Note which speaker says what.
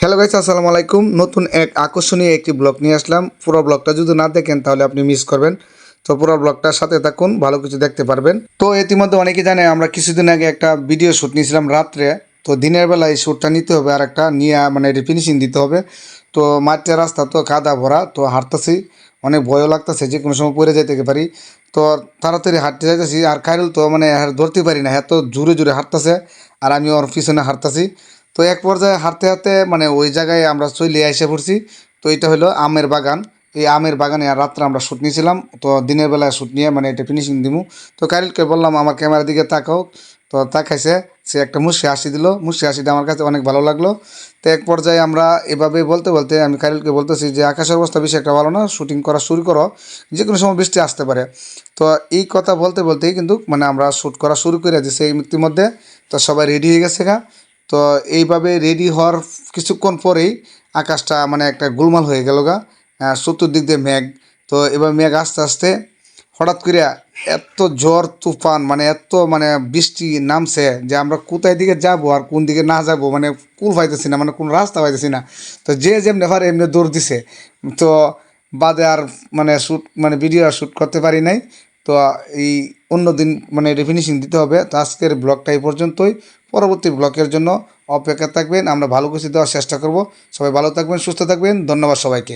Speaker 1: Hello guys, আসসালামু আলাইকুম। নতুন এক আকর্ষণীয় একটি ব্লগ নিয়ে আসলাম। পুরো ব্লগটা যদি না দেখেন তাহলে আপনি মিস করবেন। তো পুরো ব্লগটার সাথে থাকুন, ভালো কিছু দেখতে পারবেন। তো ইতিমধ্যে অনেকে জানে আমরা কিছুদিন আগে একটা ভিডিও শ্যুট নিয়েছিলাম রাত্রে। তো দিনের বেলা এই শ্যুটটা নিতে হবে আর একটা নিয়ে মানে এটি ফিনিশিং দিতে হবে। তো মাঠের রাস্তা তো কাদা ভরা, তো হাঁটতেছি, অনেক ভয়ও লাগতেছে যে কোনো সময় পড়ে যেতে পারি। তো তাড়াতাড়ি হাঁটতে যাইতেছি, আর খাইরুল তো মানে আর ধরতে পারি না, এত জোরে জোরে হাঁটতেছে আর আমি ওর পিছনে হাঁটতেছি। তো এক পর্যায়ে হাঁটতে হাঁটতে মানে ওই জায়গায় আমরা চলে এসে পড়ছি। তো এটা হলো আমের বাগান। এই আমের বাগানে আর রাত্রে আমরা শ্যুট নিয়েছিলাম। তো দিনের বেলায় শ্যুট নিয়ে মানে এটা ফিনিশিং দিমু। তো কারিলকে বললাম আমার ক্যামেরার দিকে তাকাও। তো তাকাইছে, সে একটা মুচকি হাসি দিল। মুচকি হাসিটা আমার কাছে অনেক ভালো লাগলো। তো এক পর্যায়ে আমরা এভাবে বলতে বলতে আমি কারিলকে বলতেছি যে আকাশের অবস্থা বেশি একটা ভালো না, শ্যুটিং করা শুরু করো, যে কোনো সময় বৃষ্টি আসতে পারে। তো এই কথা বলতে বলতেই কিন্তু মানে আমরা শ্যুট করা শুরু করে দিয়েছি এই ইতিমধ্যে। তো সবাই রেডি হয়ে গেছে গা। তো এইভাবে রেডি হওয়ার কিছুক্ষণ পরেই আকাশটা মানে একটা গোলমাল হয়ে গেল গা। চতুর্দিক দিয়ে মেঘ। তো এবার মেঘ আস্তে আস্তে হঠাৎ করে এত ঝড় তুফান মানে এত মানে বৃষ্টি নামছে যে আমরা কোথায় দিকে যাব আর কোন দিকে না যাব মানে কুল পাইতেছি না, মানে কোন রাস্তা পাইতেছি না। তো যে যেমনি পারে এমনি দৌড় দিছে। তো বাদে আর মানে শ্যুট মানে ভিডিও আর শ্যুট করতে পারি নাই। তো এই অন্য দিন মানে ফিনিশিং দিতে হবে। তো আজকের ব্লগটা এই পর্যন্তই। পরবর্তী ব্লগের জন্য অপেক্ষা থাকবেন, আমরা ভালো কিছু দেওয়ার চেষ্টা করব। সবাই ভালো থাকবেন, সুস্থ থাকবেন, ধন্যবাদ সবাইকে।